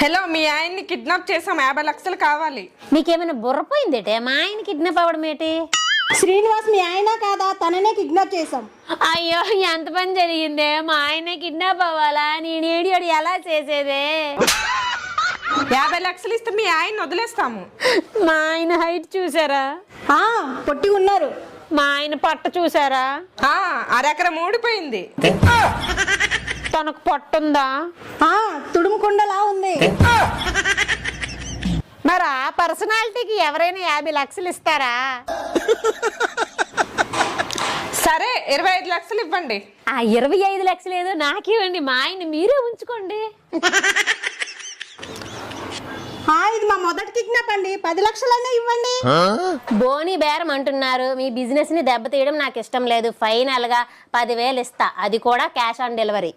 Hello, మీ ఆయన్ని kidnap చేసాం, 50 లక్షలు కావాలి. నీకేమైనా బుర్రపోయిందేటే? మా ఆయన కిడ్నాప్ అవ్వడం ఏంటి? శ్రీనివాస్ మీ ఆయన కాదా? తననే కిడ్నాప్ చేసాం. అయ్యో, ఎంత పని జరిగిందే! మా ఆయన కిడ్నాప్ అవ్వాలా? నేను ఏడియోడు ఎలా చేసేదే? 50 లక్షలు ఇస్తే మీ ఆయన్ని వదిలేస్తాము. మా ఆయన హైట్ చూసారా? పొట్టి ఉన్నారు. మా ఆయన పట్ట చూసారా? అరెకరం ఊడిపోయింది. తనకు పట్టుందా? తుడుముకుండలా ఉంది. మరి ఆ పర్సనాలిటీకి ఎవరైనా 50 లక్షలు ఇస్తారా? సరే, 25 లక్షలు ఇవ్వండి. ఆ 25 లక్షలు ఏదో నాకివ్వండి, మా ఆయన మీరే ఉంచుకోండి. ఇది మా మొదటి కిడ్నాప్ అండి, 10 లక్షలైనా ఇవ్వండి. బోని బేరం అంటున్నారు. మీ బిజినెస్ ని దెబ్బతీయడం నాకు ఇష్టం లేదు. ఫైనల్ గా 10,000 ఇస్తా, అది కూడా క్యాష్ ఆన్ డెలివరీ.